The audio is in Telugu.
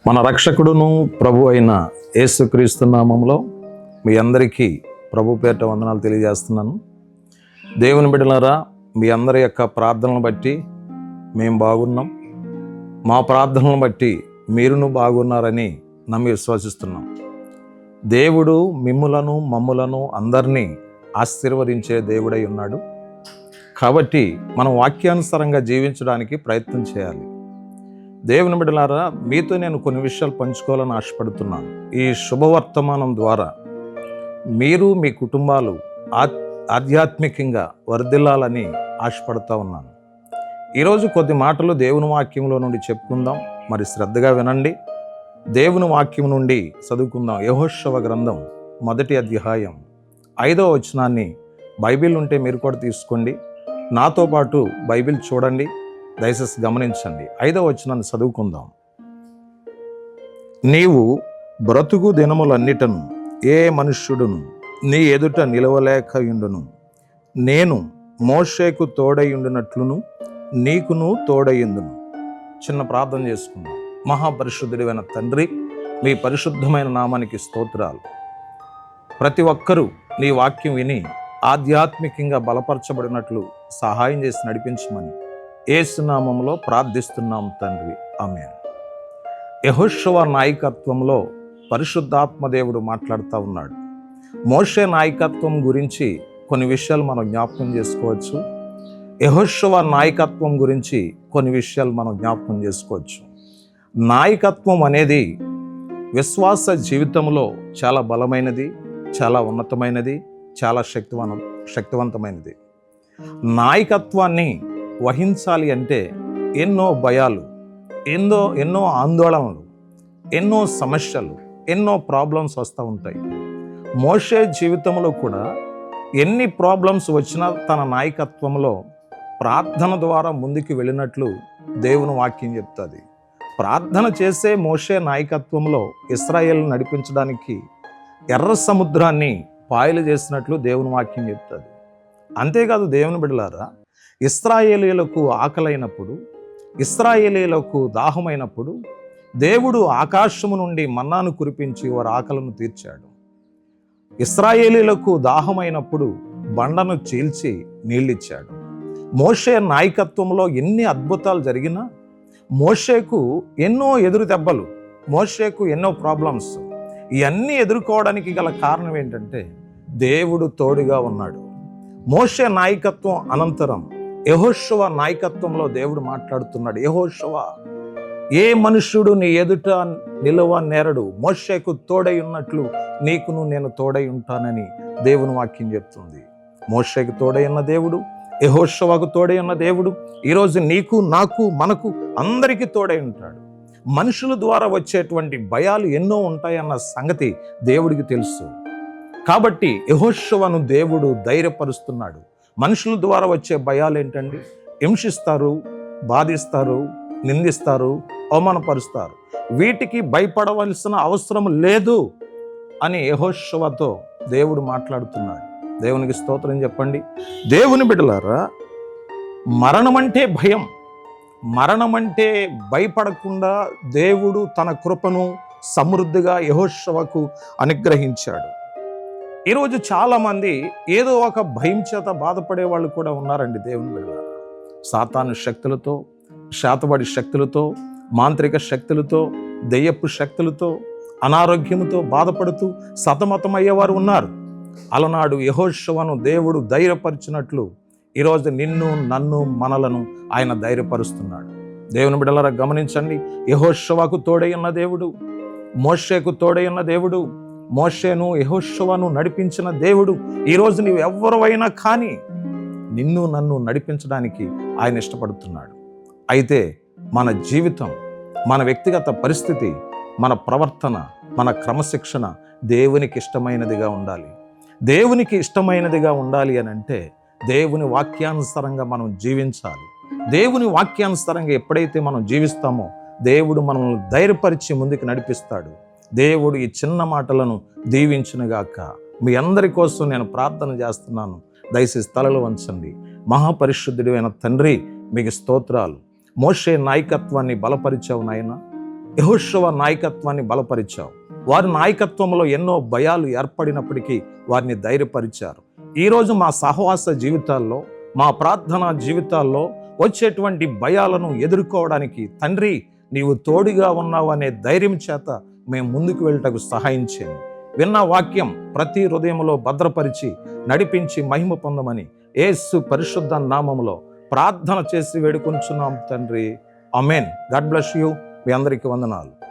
మన రక్షకుడును ప్రభు అయిన యేసుక్రీస్తు నామములో మీ అందరికీ ప్రభు పేరిట వందనాలు తెలియజేస్తున్నాను. దేవుని బిడ్డలారా, మీ అందరి యొక్క ప్రార్థనలను బట్టి మేము బాగున్నాం. మా ప్రార్థనలను బట్టి మీరును బాగున్నారని నమ్మి విశ్వసిస్తున్నాం. దేవుడు మమ్ములను అందరినీ ఆశీర్వదించే దేవుడై ఉన్నాడు. కాబట్టి మనం వాక్యానుసారంగా జీవించడానికి ప్రయత్నం చేయాలి. దేవుని బిడ్డలారా, మీతో నేను కొన్ని విషయాలు పంచుకోవాలని ఆశపడుతున్నాను. ఈ శుభవర్తమానం ద్వారా మీరు మీ కుటుంబాలు ఆధ్యాత్మికంగా వర్ధిల్లాలని ఆశపడుతూ ఉన్నాను. ఈరోజు కొద్ది మాటలు దేవుని వాక్యంలో నుండి చెప్పుకుందాం. మరి శ్రద్ధగా వినండి. దేవుని వాక్యం నుండి చదువుకుందాం. యెహోషువ గ్రంథం 1వ అధ్యాయం 5వ వచనాన్ని బైబిల్ ఉంటే మీరు కూడా తీసుకోండి. నాతో పాటు బైబిల్ చూడండి, దయచేసి గమనించండి. 5వ వచనాన్ని చదువుకుందాం. నీవు బ్రతుకు దినములన్నిటను ఏ మనుష్యుడును నీ ఎదుట నిలవలేకయుండును. నేను మోషేకు తోడయుండునట్లును నీకును తోడయుందును. చిన్న ప్రార్థన చేసుకుందాం. మహాపరిశుద్ధుడైన తండ్రి, మీ పరిశుద్ధమైన నామానికి స్తోత్రాలు. ప్రతి ఒక్కరూ నీ వాక్యం విని ఆధ్యాత్మికంగా బలపరచబడినట్లు సహాయం చేసి నడిపించమని యేసు నామములో ప్రార్థిస్తున్నాం తండ్రి, ఆమేన్. యెహోషువ నాయకత్వంలో పరిశుద్ధాత్మ దేవుడు మాట్లాడుతూ ఉన్నాడు. మోషే నాయకత్వం గురించి కొన్ని విషయాలు మనం జ్ఞాపకం చేసుకోవచ్చు. యెహోషువ నాయకత్వం గురించి కొన్ని విషయాలు మనం జ్ఞాపకం చేసుకోవచ్చు. నాయకత్వం అనేది విశ్వాస జీవితంలో చాలా బలమైనది, చాలా ఉన్నతమైనది, చాలా శక్తివంతమైనది. నాయకత్వాన్ని వహించాలి అంటే ఎన్నో భయాలు, ఎన్నో ఆందోళనలు, ఎన్నో సమస్యలు, ఎన్నో ప్రాబ్లమ్స్ వస్తూ ఉంటాయి. మోషే జీవితంలో కూడా ఎన్ని ప్రాబ్లమ్స్ వచ్చినా తన నాయకత్వంలో ప్రార్థన ద్వారా ముందుకు వెళ్ళినట్లు దేవుని వాక్యం చెప్తుంది. ప్రార్థన చేసే మోషే నాయకత్వంలో ఇశ్రాయేలు నడిపించడానికి ఎర్ర సముద్రాన్ని పాయలు చేసినట్లు దేవుని వాక్యం చెప్తుంది. అంతేకాదు దేవుని బిడ్డలారా, ఇశ్రాయేలీయులకు ఆకలైనప్పుడు, ఇశ్రాయేలీయులకు దాహమైనప్పుడు దేవుడు ఆకాశము నుండి మన్నాను కురిపించి వారి ఆకలను తీర్చాడు. ఇశ్రాయేలీయులకు దాహమైనప్పుడు బండను చీల్చి నీళ్ళిచ్చాడు. మోషే నాయకత్వంలో ఎన్ని అద్భుతాలు జరిగినా మోషేకు ఎన్నో ఎదురు దెబ్బలు, మోషేకు ఎన్నో ప్రాబ్లమ్స్. ఇవన్నీ ఎదుర్కోవడానికి గల కారణం ఏంటంటే దేవుడు తోడుగా ఉన్నాడు. మోషే నాయకత్వం అనంతరం యెహోషువ నాయకత్వంలో దేవుడు మాట్లాడుతున్నాడు. యెహోషువ, ఏ మనుష్యుడు నీ ఎదుట నిలువ నేరడు, మోషేకు తోడై ఉన్నట్లు నీకును నేను తోడై ఉంటానని దేవుని వాక్యం చెప్తుంది. మోషేకు తోడై ఉన్న దేవుడు, యెహోషువకు తోడై ఉన్న దేవుడు ఈరోజు నీకు, నాకు, మనకు అందరికీ తోడై ఉంటాడు. మనుషుల ద్వారా వచ్చేటువంటి భయాలు ఎన్నో ఉంటాయన్న సంగతి దేవుడికి తెలుసు. కాబట్టి యెహోషువను దేవుడు ధైర్యపరుస్తున్నాడు. మనుషుల ద్వారా వచ్చే భయాలు ఏంటండి? హింసిస్తారు, బాధిస్తారు, నిందిస్తారు, అవమానపరుస్తారు. వీటికి భయపడవలసిన అవసరం లేదు అని యెహోషువతో దేవుడు మాట్లాడుతున్నాడు. దేవునికి స్తోత్రం చెప్పండి. దేవుని బిడ్డలారా, మరణమంటే భయం, మరణమంటే భయపడకుండా దేవుడు తన కృపను సమృద్ధిగా యెహోషువకు అనుగ్రహించాడు. ఈరోజు చాలామంది ఏదో ఒక భయం చేత బాధపడే వాళ్ళు కూడా ఉన్నారండి. దేవుని బిడ్డలారా, సాతాను శక్తులతో, శాతబడి శక్తులతో, మాంత్రిక శక్తులతో, దెయ్యపు శక్తులతో, అనారోగ్యంతో బాధపడుతూ సతమతమయ్యేవారు ఉన్నారు. అలనాడు యెహోషువను దేవుడు ధైర్యపరిచినట్లు ఈరోజు నిన్ను, నన్ను, మనలను ఆయన ధైర్యపరుస్తున్నాడు. దేవుని బిడ్డలారా గమనించండి. యెహోషువకు తోడై ఉన్న దేవుడు, మోషేకు తోడై ఉన్న దేవుడు, మోషేను యెహోషువను నడిపించిన దేవుడు ఈరోజు నీవు ఎవరైనా కానీ నిన్ను, నన్ను నడిపించడానికి ఆయన ఇష్టపడుతున్నాడు. అయితే మన జీవితం, మన వ్యక్తిగత పరిస్థితి, మన ప్రవర్తన, మన క్రమశిక్షణ దేవునికి ఇష్టమైనదిగా ఉండాలి. దేవునికి ఇష్టమైనదిగా ఉండాలి అని అంటే దేవుని వాక్యానుసారంగా మనం జీవించాలి. దేవుని వాక్యానుసారంగా ఎప్పుడైతే మనం జీవిస్తామో దేవుడు మనల్ని ధైర్యపరిచి ముందుకు నడిపిస్తాడు. దేవుడు ఈ చిన్న మాటలను దీవించునుగాక. మీ అందరి కోసం నేను ప్రార్థన చేస్తున్నాను. దయచేసి తలలు వంచండి. మహాపరిశుద్ధుడైన తండ్రి, మీకు స్తోత్రాలు. మోషే నాయకత్వాన్ని బలపరిచావు నాయన. యెహోషువ నాయకత్వాన్ని బలపరిచావు. వారి నాయకత్వంలో ఎన్నో భయాలు ఏర్పడినప్పటికీ వారిని ధైర్యపరిచారు. ఈరోజు మా సహవాస జీవితాల్లో, మా ప్రార్థనా జీవితాల్లో వచ్చేటువంటి భయాలను ఎదుర్కోవడానికి తండ్రి నీవు తోడుగా ఉన్నావు అనే ధైర్యం చేత మేము ముందుకు వెళ్ళటకు సహాయం చేయండి. విన్న వాక్యం ప్రతి హృదయంలో భద్రపరిచి నడిపించి మహిమ పొందమని యేసు పరిశుద్ధ నామములో ప్రార్థన చేసి వేడుకొంచున్నాం తండ్రి. ఆమేన్. God bless you. మీ అందరికీ వందనాలు.